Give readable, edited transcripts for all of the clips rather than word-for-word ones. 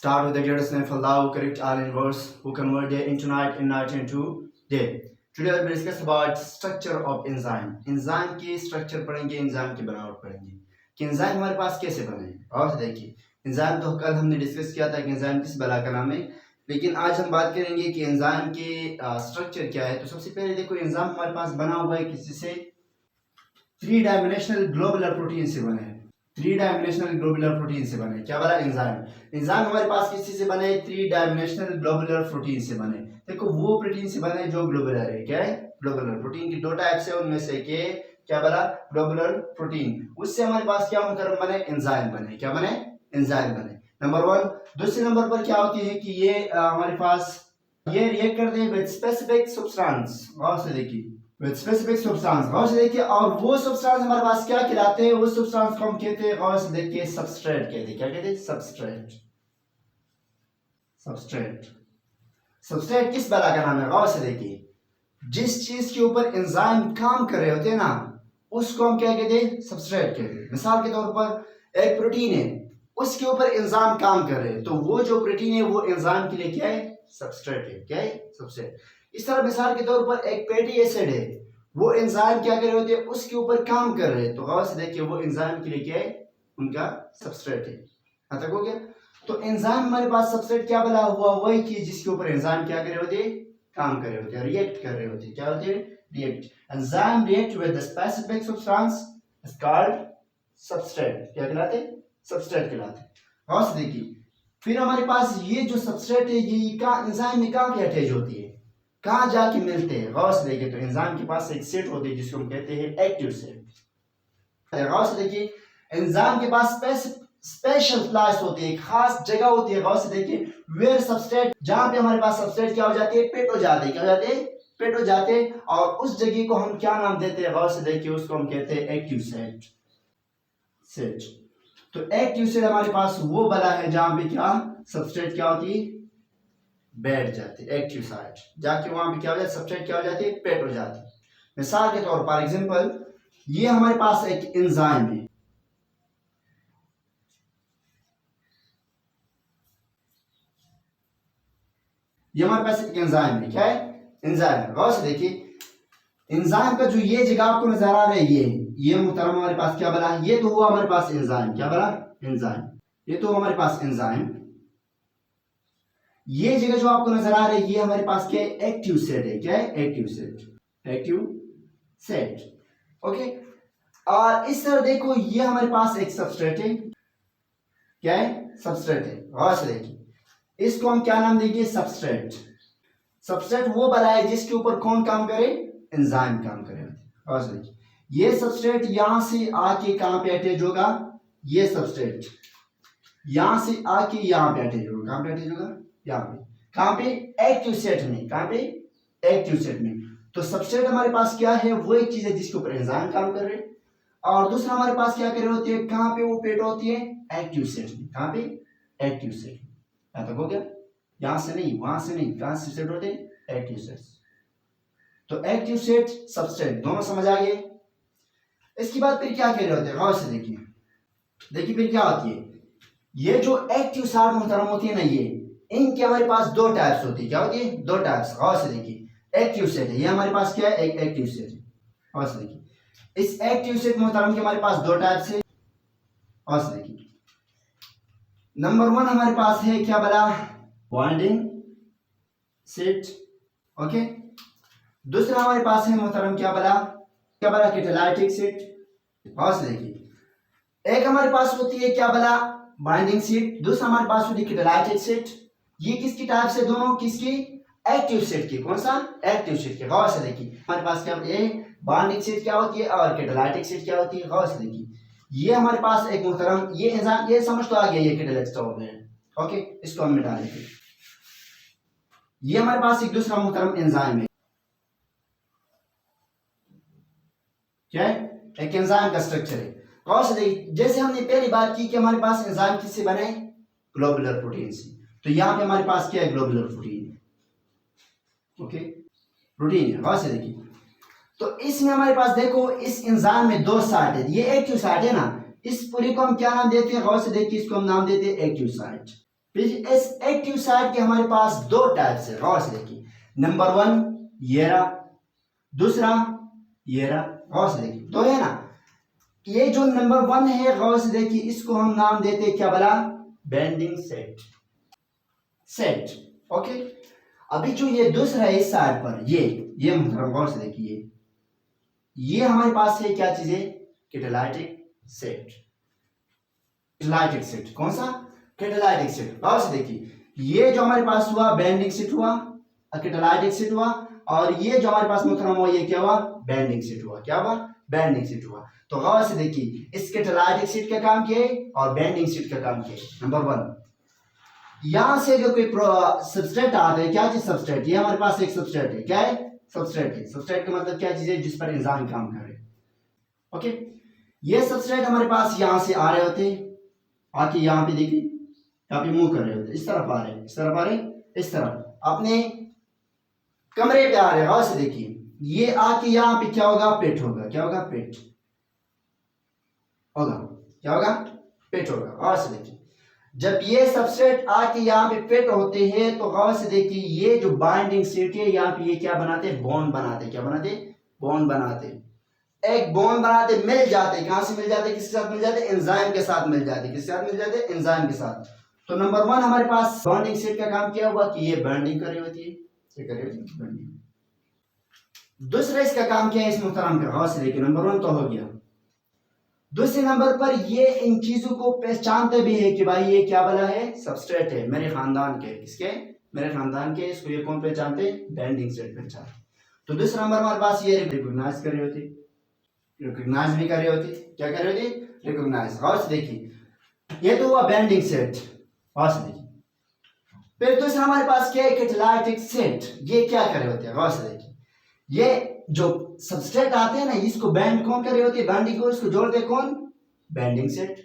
Start with the greatest name of Allah who correct all in verse, who convert day into night and night into day. Today we will discuss about structure of enzyme. Enzyme की structure पढ़ेंगे, enzyme की बनावट पढ़ेंगे कि enzyme हमारे पास कैसे बने। और देखिए enzyme तो कल हमने डिस्कस किया था कि enzyme किस बला का नाम है, लेकिन आज हम बात करेंगे कि enzyme के structure क्या है। तो सबसे पहले देखो enzyme हमारे पास बना हुआ है किसी से, 3 डायमेंशनल ग्लोबुलर प्रोटीन से बने। 3 डायमेंशनल ग्लोबुलर प्रोटीन से बने। क्या बोला? एंजाइम। एंजाइम हमारे पास किसी से बने? 3 डायमेंशनल ग्लोबुलर प्रोटीन से बने। देखो वो प्रोटीन से बने जो ग्लोबुलर है। क्या है? ग्लोबुलर प्रोटीन की 2 टाइप्स है, उनमें से के क्या बोला? Globular protein. उससे हमारे पास क्या मुकर्रम बने? एंजाइम बने। क्या बने? एंजाइम बने। नंबर 1। दूसरे नंबर पर क्या होती है कि ये हमारे पास ये रिएक्ट करते हैं विद स्पेसिफिक सब्सटेंस। गौर से देखिए, विद स्पेसिफिक सब्सटेंस। गौर से देखिए, और वो सब्सटेंस हमारे पास क्या कहलाते हैं? वो सब्सटेंस को हम कहते हैं, गौर से देखिए, सबस्ट्रेट कहते हैं। क्या कहते हैं? सबस्ट्रेट। सबस्ट्रेट। सबस्ट्रेट किस बला का नाम है? गौर से देखिए, जिस चीज के ऊपर एंजाइम काम कर रहे होते हैं ना, उसको हम क्या कहते हैं? सबस्ट्रेट कहते हैं। मिसाल के तौर पर एक प्रोटीन है, उसके ऊपर एंजाइम काम कर रहे हैं, तो वो जो प्रोटीन है वो एंजाइम के लिए क्या है? सबस्ट्रेट है। क्या है? सबस्ट्रेट। इस तरह मिसाल के तौर पर एक फैटी एसिड है, वो एंजाइम क्या कर रहे होते हैं? उसके ऊपर काम कर रहे हैं, तो गौर से देखिए वो एंजाइम के लिए क्या है? उनका सबस्ट्रेट है। यहाँ तक हो गया? तो एंजाइम हमारे पास सबस्ट्रेट क्या बना हुआ? वही चीज जिसके ऊपर एंजाइम क्या कर रहे होते हैं? काम कर रहे होते हैं, रिएक्ट कर रहे होते हैं। क्या होते हैं? React. Enzyme react with the specific substance is called substrate. क्या कहलाते हैं? सबस्ट्रेट कहलाते हैं। गौर से देखिए, फिर हमारे पास ये जो सबस्ट्रेट है ये कहाँ एंजाइम में कहाँ पे अटैच होती है, कहाँ जाके मिलते हैं? गौर से देखिए, तो एंजाइम के पास एक सेट होती है जिसको हम कहते हैं एक्टिव सेट। गौर से देखिए, एंजाइम के पास स्पेशल प्लेस होती है, खास जगह होती है। गौर से देखिए, वेयर सबस्ट्रेट, जहां पे हमारे पास सबस्ट्रेट क्या हो जाते हैं? पेट हो जाते हैं। क्या हो जाते हैं? पेट हो जाते हैं। और उस जगह को हम क्या नाम देते हैं? गौर से देखिए, उसको हम कहते हैं एक्टिव सेट। सेट। तो एक्टिव सेट हमारे पास वो बला है जहां पे क्या सबस्ट्रेट क्या होती है? बैठ जाती है। एक्टिव साइट जाके वहां पे क्या हो जाता है? सबस्ट्रेट क्या हो जाती है? पेट हो जाती है। मिसाल के तौर पर एग्जांपल, ये हमारे पास एक एंजाइम है, ये हमारे पास एक एंजाइम है। क्या है? एंजाइम है। गौर से देखिए, एंजाइम का जो ये जगह आपको नजर आ रहा है, ये मुहतरम हमारे पास क्या बना? ये तो हुआ हमारे पास एंजाइम। क्या बना? एंजाइम। ये तो हमारे पास एंजाइम। ये जगह जो आपको नजर आ रही है ये हमारे पास क्या है? एक्टिव सेट है। क्या है? Active set. Active set. Okay. और इस तरह देखो, ये हमारे पास एक सबस्ट्रेट है। क्या है? सबस्ट्रेट है। गौर से देखिए, इसको हम क्या नाम देंगे? सबस्ट्रेट। सबस्ट्रेट वो बना है जिसके ऊपर कौन काम करे? एंजाइम काम करे। गौर से देखिए, ये सबस्ट्रेट यहां से आके कहां पे अटैच होगा? ये सबस्ट्रेट यहां से आके यहां पे अटैच होगा। कहां पे अटैच होगा? यहाँ पे। कहां पे? एक्टिव सेट में। कहां पे? एक्टिव सेट में। तो सबस्ट्रेट हमारे पास क्या है? वो एक चीज है जिसके ऊपर एंजाइम काम कर रहे हैं, और दूसरा हमारे पास क्या कर रहे होती है? कहां पे वो पेट होती है? एक्टिव सेट में। कहां पे? एक्टिव सेट में। यहां तक हो गया? यहां से नहीं, वहां से नहीं, कहां से सेट होते हैं? Active set. तो एक्टिव सेट, सबस्ट्रेट दोनों समझ आ गए। इसके बाद फिर क्या कर रहे होते हैं? गौर से देखिए, देखिए फिर क्या होती है? ये जो एक्टिव साइट मुहतरम होती है ना, ये इनके हमारे पास 2 टाइप्स होती है। क्या होती है? 2 टाइप्स। गौर से देखिए, एक्टिव सेट है, ये हमारे पास क्या है? एक एक्टिव सेट है। गौर से देखिए, इस एक्टिव सेट मुहतरम के हमारे पास 2 टाइप्स है। गौर से देखिए, नंबर 1 हमारे पास है क्या बला? Bonding set. ओके। दूसरा हमारे पास है मुहतरम क्या बला? क्या बला? Catalytic set. गौर से देखिए, एक हमारे पास होती है क्या बला? Binding set. दूसरा हमारे पास होती है कैटालाइटिक सेट। ये किसकी टाइप से? दोनों किसकी? एक्टिव सेट की। कौन सा? एक्टिव सेट की। गौर से देखिए, हमारे पास क्या ये बाइंडिंग सेट क्या होती है और कैटालाइटिक सेट क्या होती है? गौर से देखिए, ये हमारे पास एक मुहतरम ये एंजाइम, ये समझ तो आ गया, ये कैटालाइटिक हो गया। ओके, इसको हम मिटा देंगे। ये हमारे पास एक दूसरा मुहतरम एंजाइम है। क्या है? एक एंजाइम का स्ट्रक्चर है। गौर से देखिए, जैसे हमने पहली बात की कि हमारे पास एंजाइम किससे बने? ग्लोबुलर प्रोटीन से। तो यहाँ पे हमारे पास क्या है? ग्लोबुलर प्रोटीन है। ओके, प्रोटीन है। गौर से देखिए, तो इसमें हमारे पास देखो, इस एंजाइम में 2 साइट है। ये एक्टिव साइट है ना, इस पूरी को हम क्या नाम देते हैं? गौर से देखिए, इसको हम नाम देते हैं एक्टिव साइट। फिर इस एक्टिव साइट के हमारे पास दो टाइप्स है, गौर से देखिए। नंबर 1 ये रहा, दूसरा ये रहा, गौर से देखिए, दो है ना। ये जो नंबर 1 है, गौर से देखिए, इसको हम नाम देते हैं क्या बोला, बेंडिंग सेट। Set okay. अभी जो ये दूसरा है इस साइड पर, ये मतलब गौर से देखिए, ये हमारे पास है क्या चीज है, कैटालाइटिक सेट। कैटालाइटिक सेट कौन सा, कैटालाइटिक सेट। गौर से देखिए, ये जो हमारे पास हुआ बेंडिंग सेट हुआ, कैटालाइटिक सेट हुआ, और ये जो हमारे पास मुहतरम हुआ, ये क्या हुआ, बेंडिंग सेट हुआ। क्या हुआ, बेंडिंग सेट हुआ। तो गौर से देखिए, इस कैटालाइटिक सेट का काम क्या है और बेंडिंग सेट का काम क्या है। नंबर 1, यहां से अगर कोई सबस्ट्रेट आता है, क्या चीज सबस्ट्रेट, ये हमारे पास एक सबस्ट्रेट है, क्या है, सबस्ट्रेट है। सबस्ट्रेट का मतलब क्या चीज है, जिस पर एंजाइम काम करे। ओके, ये सबस्ट्रेट हमारे पास यहां से आ रहे होते, आके यहाँ पे देखिए, यहाँ पे मूव कर रहे होते, इस तरफ आ रहे, इस तरफ आ रहे, इस तरफ अपने कमरे पे आ रहे। गौर से देखिए, ये आके यहाँ पे क्या होगा, पेट होगा। क्या होगा, पेट होगा। क्या होगा, पेट होगा। गौर से देखिए, जब ये सबस्ट्रेट आके यहाँ पे पेट होते हैं, तो गौर से देखिए, ये जो बाइंडिंग सीट है यहाँ पे, ये क्या बनाते हैं, बॉन्ड बनाते। क्या बनाते, बॉन्ड बनाते। एक बॉन्ड बनाते, मिल जाते। कहां से मिल जाते, किसके साथ मिल जाते, एंजाइम के साथ मिल जाते। किसके साथ मिल जाते, एंजाइम के साथ। तो नंबर 1 हमारे पास बॉन्डिंग सेट का काम क्या हुआ कि ये बॉन्डिंग कर रही होती है, ये कर रही होती है बॉन्डिंग। दूसरा इसका काम क्या है, इस मुहतरम का, गौर से देखिए, नंबर 1 तो हो गया। दूसरे नंबर पर ये इन चीजों को पहचानते भी है कि भाई ये क्या बना है, सबस्ट्रेट है मेरे खानदान के। किसके, मेरे खानदान के। इसको ये कौन पहचानते, बेंडिंग सेट पहचानते। तो दूसरा नंबर हमारे पास ये रिकॉग्नाइज कर रही होती, रिकॉग्नाइज भी कर रही होती। क्या कर रही होती, रिकॉग्नाइज। गौर से देखिए, ये तो हुआ बेंडिंग सेट। गौर से देखिए, फिर दूसरा हमारे पास क्या है, कैटालाइटिक सेट। ये क्या कर रहे होते हैं, गौर से देखिए, ये जो सबस्ट्रेट आते हैं ना, इसको बैंड कौन कर रही होती है, बैंडिंग को, इसको जोड़ते कौन, बेंडिंग सेट।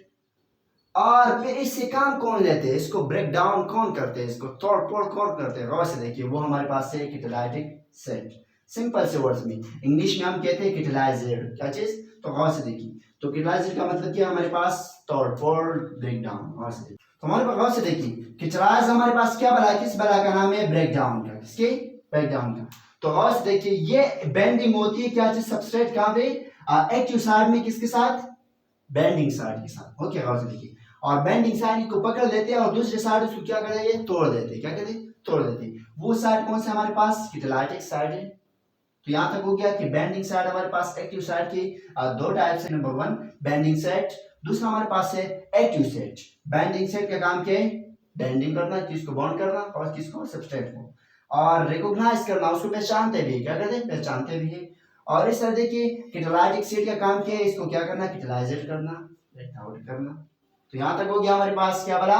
और फिर इससे काम कौन लेते हैं, इसको ब्रेक डाउन कौन करते हैं, इसको तोड़ फोड़ कौन करते हैं। गौर से देखिए, वो हमारे पास है कैटालाइटिक सेट। सिंपल से वर्ड्स में इंग्लिश में हम कहते हैं कैटालाइजर। क्या चीज, तो गौर से देखिए, तो कैटालाइजर का मतलब क्या, हमारे पास तोड़ फोड़, ब्रेक डाउन। गौर से देखिए, तो हमारे पास गौर से देखिए, कैटालाइज हमारे पास क्या बला, किस बला का नाम है, ब्रेक डाउन का। किसके, ब्रेक डाउन का। तो गौर से देखिए, ये बेंडिंग होती है क्या चीज, सबस्ट्रेट कहां पे, एक्टिव साइड में, किसके साथ, बेंडिंग साइड के साथ। ओके, गौर से देखिए, और बेंडिंग साइड को पकड़ लेते हैं और दूसरे साइड उसको क्या कर देंगे, तोड़ देते हैं। क्या कहते हैं, तोड़ देते हैं। वो साइड कौन सा हमारे पास, कैटालाइटिक साइड है। तो यहां तक हो गया कि बेंडिंग साइड हमारे पास एक्टिव साइड की दो टाइप्स है। नंबर 1 बेंडिंग सेट, दूसरा हमारे पास है एक्टिव सेट। बेंडिंग सेट का काम क्या है, बेंडिंग करना, किसको बॉन्ड करना, और किसको, सबस्ट्रेट को। और रिकॉग्नाइज करना, उसको पहचानते भी है। क्या कहते हैं, पहचानते भी है। और इस तरह देखिए, कैटालाइटिक सेट का काम क्या है, इसको क्या करना, कैटालाइजेट करना, ब्रेक आउट करना। तो यहां तक हो गया हमारे पास क्या बोला,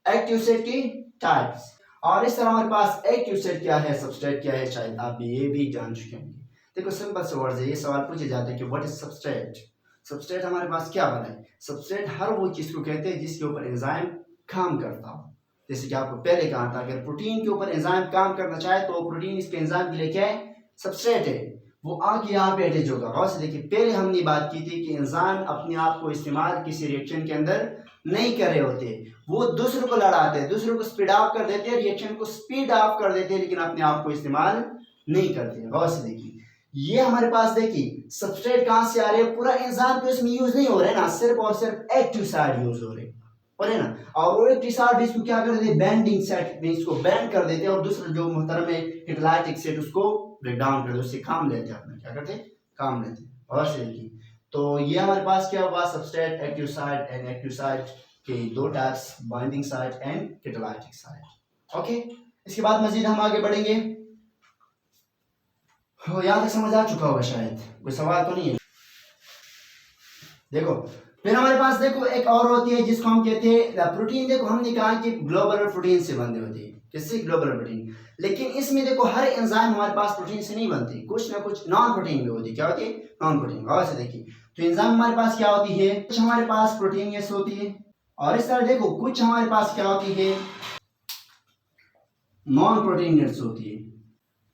एक्टिव सेट की टाइप्स। और इस तरह हमारे पास एक्टिव सेट क्या है, सबस्ट्रेट क्या है, शायद आप ये भी जान चुके होंगे। देखो सिंपल से वर्ड है, ये सवाल पूछे जाते हैं कि व्हाट इज सबस्ट्रेट। सबस्ट्रेट हमारे पास क्या बना है, सबस्ट्रेट हर वो चीज को कहते हैं जिसके ऊपर एंजाइम काम करता हो। जैसे कि आपको पहले कहा था, अगर प्रोटीन के ऊपर एंजाइम काम करना चाहे तो प्रोटीन इसके एंजाइम के लिए क्या है, सबस्ट्रेट है। वो आके यहाँ पे अटैच होगा। गौर से देखिए, पहले हमने बात की थी कि एंजाइम अपने आप को इस्तेमाल किसी रिएक्शन के अंदर नहीं कर रहे होते, वो दूसरों को लड़ाते हैं, दूसरों को स्पीड अप कर देते हैं, रिएक्शन को स्पीड अप कर देते हैं, लेकिन अपने आप को इस्तेमाल नहीं करते। गौर से देखिए, ये हमारे पास देखिए सबस्ट्रेट कहां से आ रहे हैं, पूरा एंजाइम तो इसमें यूज नहीं हो रहा है ना, सिर्फ और सिर्फ एक्टिव साइड यूज हो रहे हैं, है ना। और वो एक्टिव साइड इसको क्या कर देते हैं, बेंडिंग साइड में इसको बेंड कर देते हैं, और दूसरा जो मुहतरम है कैटालाइटिक सेट उसको ब्रेक डाउन कर देते, उससे काम लेते हैं अपना। क्या करते हैं, काम लेते हैं। और से देखिए, तो ये हमारे पास क्या हुआ, substrate, active side and active side के दो types, binding side and catalytic side. Okay, इसके बाद मजीद हम आगे बढ़ेंगे। यहां तक समझ आ चुका होगा शायद, कोई सवाल तो नहीं है। देखो फिर हमारे पास देखो एक और होती है जिसको हम कहते हैं प्रोटीन। देखो हमने कहा कि ग्लोबुलर प्रोटीन से बंधे होते हैं, किससे, ग्लोबुलर प्रोटीन। लेकिन इसमें देखो हर एंजाइम हमारे पास प्रोटीन से नहीं बनती, कुछ ना कुछ नॉन प्रोटीन भी होती है। क्या होती है, नॉन प्रोटीन। गौर से देखिए, तो एंजाइम हमारे पास क्या होती है, कुछ हमारे पास प्रोटीनियस होती है, और इस तरह देखो कुछ हमारे पास क्या होती है, नॉन प्रोटीनियस होती है,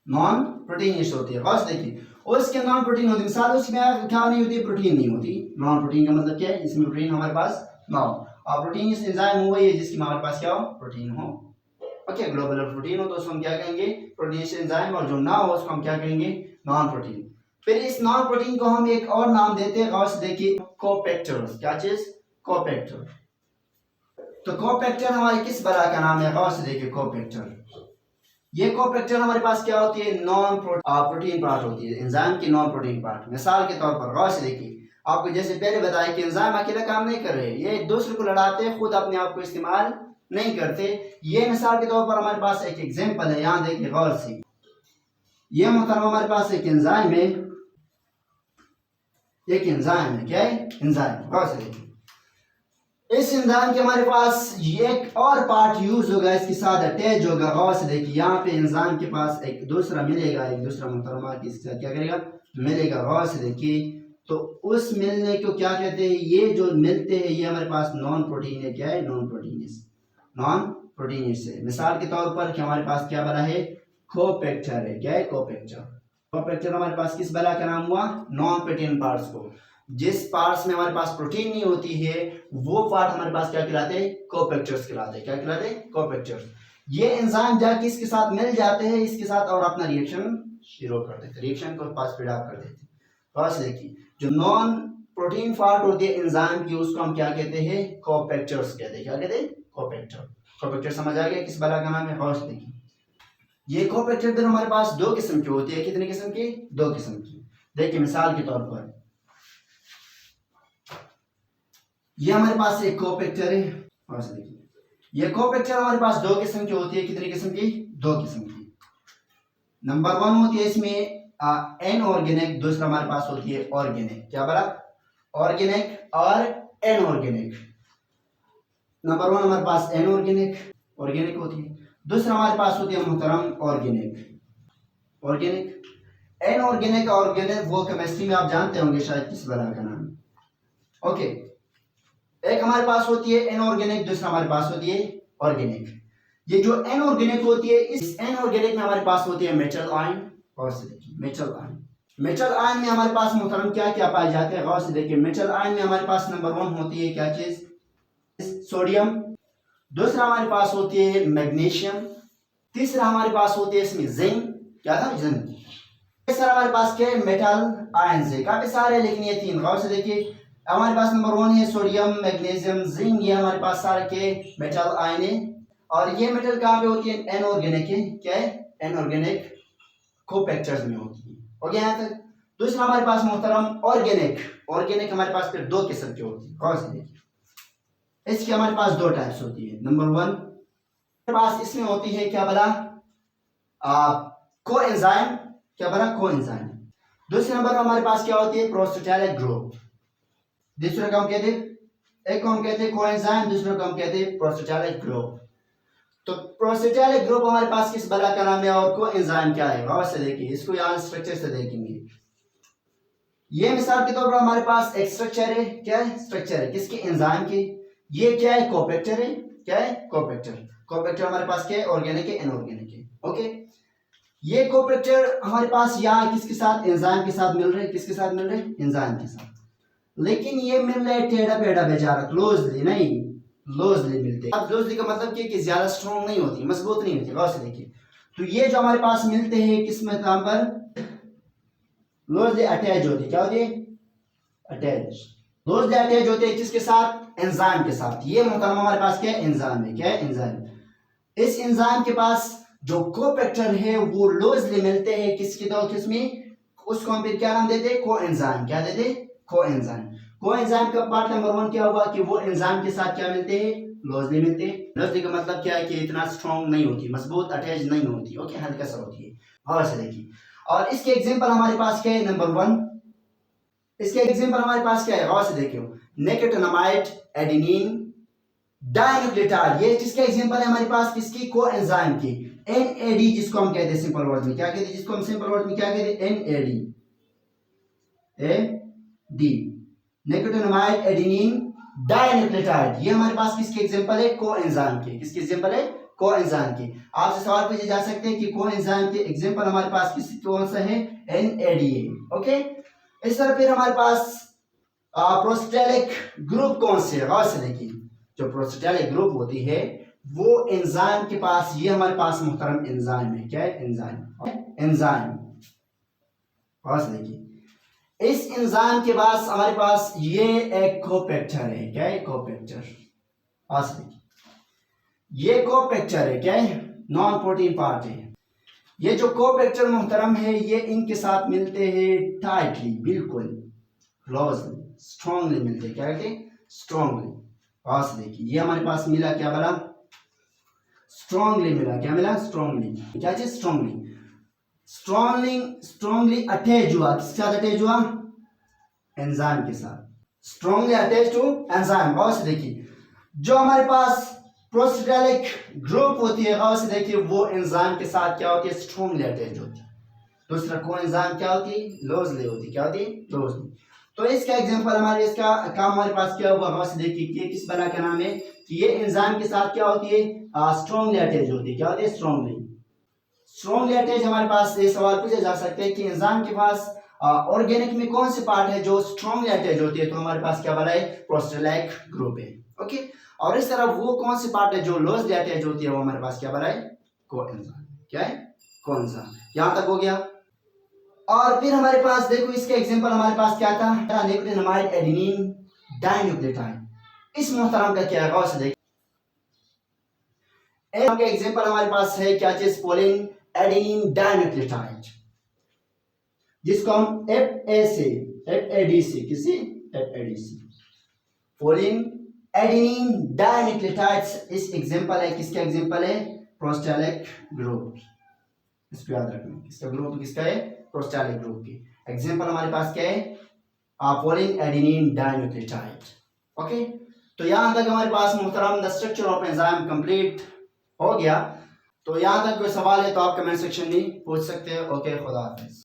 नॉन प्रोटीनियस होती है। गौर से देखिए, और इसके नॉन प्रोटीन होती है, मिसाल उसमें क्या नहीं होती, प्रोटीन नहीं होती। नॉन प्रोटीन का मतलब क्या है, इसमें प्रोटीन हमारे पास ना हो। प्रोटीनियस एंजाइम वो है जिसकी हमारे पास क्या हो, प्रोटीन हो। ओके, ग्लोबुलर प्रोटीन हो तो उसको हम क्या कहेंगे, प्रोटीनियस एंजाइम, और जो ना हो उसको हम क्या कहेंगे, नॉन प्रोटीन। फिर इस नॉन प्रोटीन को हम एक और नाम देते हैं, गौर से देखिए, कोपेक्टर्स। क्या चीज, कोपेक्टर। तो कोपेक्टर हमारे किस बला का नाम है, गौर से देखिए, कोपेक्टर। ये कोपेक्टर हमारे पास क्या होती है, नॉन प्रोटीन पार्ट होती है, एंजाइम की नॉन प्रोटीन पार्ट। मिसाल के तौर पर गौर से देखिए, आपको जैसे पहले बताया कि एंजाइम अकेला काम नहीं कर रहे, ये एक दूसरे को लड़ाते, खुद अपने आप को इस्तेमाल नहीं करते। ये मिसाल के तौर पर हमारे पास एक एग्जांपल है, यहाँ देखिए गौर से, ये मोहतरम हमारे पास एक एंजाइम है, एक एंजाइम है, क्या है, एंजाइम। गौर से देखिए, इस एंजाइम के हमारे पास एक और पार्ट यूज होगा, इसके साथ अटैच होगा। गौर से देखिए, यहाँ पे एंजाइम के पास एक दूसरा मिलेगा, एक दूसरा मोहतरमा इसके साथ क्या करेगा, मिलेगा। गौर से देखिए, तो उस मिलने को क्या कहते हैं, ये जो मिलते हैं ये हमारे पास नॉन प्रोटीन है। क्या है, नॉन प्रोटीनियस, नॉन प्रोटीनियस है। मिसाल के तौर पर कि हमारे पास क्या बना है, कोपेक्टर है। क्या है, कोपेक्टर। कोपेक्टर हमारे पास किस बला का नाम हुआ, नॉन प्रोटीन पार्ट्स को। जिस पार्ट्स में हमारे पास प्रोटीन नहीं होती है वो पार्ट हमारे पास क्या कहलाते हैं, कोपेक्टर्स कहलाते हैं। क्या कहलाते हैं, कोपेक्टर्स। ये एंजाइम जाके इसके साथ मिल जाते हैं, इसके साथ, और अपना रिएक्शन शुरू कर देते हैं, रिएक्शन को पास स्पीड अप कर देते हैं। पास देखिए, जो नॉन प्रोटीन पार्ट होती है एंजाइम की, उसको हम क्या कहते हैं, कोपेक्टर्स कहते हैं। क्या कहते हैं, कोपेक्टर। कोपेक्टर समझ आ गया किस बला का नाम है। गौर देखिए, ये कोपेक्टर फिर हमारे पास दो किस्म की होती है। कितने किस्म की, दो किस्म की। देखिए मिसाल के तौर पर ये हमारे पास एक कोपेक्टर है। गौर से देखिए, ये कोपेक्टर हमारे पास दो किस्म की होती है। कितने किस्म की, दो किस्म की। नंबर वन होती है इसमें एनऑर्गेनिक, दूसरा हमारे पास होती है ऑर्गेनिक। क्या बोला, ऑर्गेनिक और एनऑर्गेनिक। नंबर वन हमारे पास एनऑर्गेनिक, ऑर्गेनिक होती है। दूसरा हमारे पास होती है मुहतरम ऑर्गेनिक, ऑर्गेनिक। एनऑर्गेनिक ऑर्गेनिक वो केमिस्ट्री में आप जानते होंगे शायद किस बला का नाम। ओके, एक हमारे पास होती है एनऑर्गेनिक, दूसरा हमारे पास होती है ऑर्गेनिक। ये जो एनऑर्गेनिक होती है, इस एनऑर्गेनिक में हमारे पास होती है मेटल आयन। गौर से देखिए, मेटल आयन। मेटल आयन में हमारे पास मुहतरम क्या क्या पाए जाते हैं। गौर से देखिए, मेटल आयन में हमारे पास नंबर वन होती है क्या चीज, सोडियम। दूसरा हमारे पास होती है मैग्नीशियम। तीसरा हमारे पास होती है इसमें जिंक। क्या था, जिंक। तीसरा हमारे पास क्या है, मेटल आयन है। काफी सारे, लेकिन ये तीन। गौर से देखिए, हमारे पास नंबर वन है सोडियम, मैग्नीशियम, जिंक। ये हमारे पास सारे के मेटल आयन है। और ये मेटल कहाँ पे होती है, एनऑर्गेनिक है। क्या है, एनऑर्गेनिक कोपेक्टर्स में होती है। हो गया यहाँ तक। दूसरा हमारे पास मोहतरम ऑर्गेनिक। ऑर्गेनिक हमारे पास फिर दो किस्म की होती है। गौर से देखिए, इसकी हमारे पास दो टाइप्स होती है। नंबर वन हमारे पास इसमें होती है क्या बला, कोएंजाइम। क्या बला, कोएंजाइम। दूसरे नंबर पर हमारे पास क्या होती है, प्रोस्टेटाइलिक ग्रुप। दूसरे को हम कहते हैं, एक को हम कहते हैं कोएंजाइम, दूसरे को हम कहते हैं प्रोस्टेटाइलिक ग्रुप। तो प्रोस्टेटाइलिक ग्रुप हमारे पास किस बला का नाम है, और कोएंजाइम क्या है। गौर से देखिए, इसको यहाँ स्ट्रक्चर से देखेंगे। ये मिसाल के तौर पर हमारे पास एक स्ट्रक्चर है। क्या है, स्ट्रक्चर है किसके, एंजाइम के। ये क्या है, कोपेक्टर है। क्या है, कोपेक्टर। कोपेक्टर हमारे पास क्या है, ऑर्गेनिक है, इनऑर्गेनिक है। ओके, ये कोपेक्टर हमारे पास यहाँ किसके साथ, एंजाइम के साथ मिल रहे हैं। किसके साथ मिल रहे हैं, एंजाइम के साथ। लेकिन ये मिल रहे टेढ़ा पेढ़ा बेचारा, क्लोजली नहीं, लूजली मिलते। अब लूजली का मतलब कि ज्यादा स्ट्रॉन्ग नहीं होती, मजबूत नहीं होती। गौर से देखिए, तो ये जो हमारे पास मिलते हैं किस मकाम पर, लूजली अटैच होती है। क्या होती है, अटैच। लूजली अटैच होते हैं किसके साथ, एंजाइम के साथ। ये मुहतरम हमारे पास क्या है, एंजाइम है। क्या है, एंजाइम। इस एंजाइम के पास जो कोपेक्टर है वो लूजली मिलते हैं किसकी, दो किस्में। उसको हम फिर क्या नाम देते हैं, कोएंजाइम। क्या देते, कोएंजाइम। कोएंजाइम का पार्ट नंबर वन क्या हुआ कि वो एंजाइम के साथ क्या मिलते हैं, लूजली मिलते हैं। लूजली का मतलब क्या है कि इतना स्ट्रॉन्ग नहीं होती, मजबूत अटैच नहीं होती। ओके, हल्का सा होती है। और से देखिए, और इसके एग्जांपल हमारे पास क्या है, नंबर वन। इसके एग्जांपल हमारे पास क्या है, गौर से देखियो, निकोटिनामाइड, एडेनिन, डाइन्यूक्लियोटाइड। ये जिसका एग्जांपल है हमारे पास किसकी, कोएंजाइम की। एनएडी जिसको हम कहते हैं सिंपल वर्ड में, क्या कहते हैं जिसको हम सिंपल वर्ड में क्या कहते हैं, NAD, AD, nicotinamide, adenine, dinucleotide. ये हमारे पास किसके एग्जांपल है, कोएंजाइम के। किसके एग्जांपल है, कोएंजाइम के। आपसे सवाल पूछे जा सकते हैं कि कोएंजाइम के एग्जांपल हमारे पास किस कौन सा है, एनएडी। ओके, इस तरह फिर हमारे पास प्रोस्टेटाइलिक ग्रुप कौन से है। गौर से देखिए, जो प्रोस्टेटैलिक ग्रुप होती है वो एंजाइम के पास, ये हमारे पास मुहतरम एंजाइम है। क्या है? एंजाइम। पास देखिए, इस एंजाइम के पास हमारे पास ये एक कोपेक्टर है। क्या है? कोपेक्टर। पास देखिए, ये कोपेक्टर है। क्या है? नॉन प्रोटीन पार्ट है। ये जो कोपेक्टर मुहतरम है ये इनके साथ मिलते हैं टाइटली, बिल्कुल क्लोजली, स्ट्रॉन्गली मिलते हैं। क्या कहते हैं? स्ट्रॉन्गली। पास देखिए, ये हमारे पास मिला, क्या मिला? स्ट्रॉन्गली मिला। क्या मिला? स्ट्रॉन्गली। क्या चीज? स्ट्रॉन्गली। स्ट्रॉन्गली अटैच हुआ, किसके साथ अटैच हुआ? एंजाइम के साथ। Strongly attach to enzyme. गौर से देखिए, जो हमारे पास प्रोस्टेटैलिक ग्रुप होती है, गौर से देखिए, वो एंजाइम के साथ क्या होती है? स्ट्रॉन्गली अटैच होती है। दूसरा कौन एंजाइम क्या होती है? लूजली होती है। क्या होती है? लूजली। तो इसका एग्जांपल हमारे, इसका काम हमारे पास क्या हुआ? गौर से देखिए, ये किस बना का नाम है कि ये एंजाइम के साथ क्या होती है? स्ट्रॉन्गली अटैच होती है। क्या होती है? Strongly attach. हमारे पास ये सवाल पूछा जा सकता है कि एंजाइम के पास ऑर्गेनिक में कौन से पार्ट है जो स्ट्रॉन्गली अटैच होती है? तो हमारे पास क्या बना है? प्रोस्टेटैलिक ग्रुप है। ओके। और इस तरह वो कौन से पार्ट है जो लूजली अटैच होती है? वो हमारे पास क्या बना है? कोएंजाइम। क्या है? कोएंजाइम। यहां तक हो गया। और फिर हमारे पास देखो, इसका एग्जांपल हमारे पास क्या था? Nucleotide adenine dinucleotide. इस मुहतरम का क्या है? गौर से देखिए, का एग्जांपल हमारे पास है क्या चीज? पोलिन एडेनिन डाइन्यूक्लियोटाइड, जिसको हम FADC किसी FADC पोलिन एडेनिन डाइन्यूक्लियोटाइड्स। इस एग्जांपल है, किसका एग्जांपल है? प्रोस्टेटैलिक ग्रुप। इसको याद रखना, किसका ग्रुप? किसका है? प्रोस्टेटैलिक ग्रुप की एग्जांपल हमारे पास क्या है? पोलिन एडेनिन डाइन्यूक्लियोटाइड। ओके। तो यहां तक हमारे पास मुहतरम the structure of enzyme complete हो गया। तो यहां तक कोई सवाल है तो आप कमेंट सेक्शन में पूछ सकते हैं। ओके, खुदा हाफिज।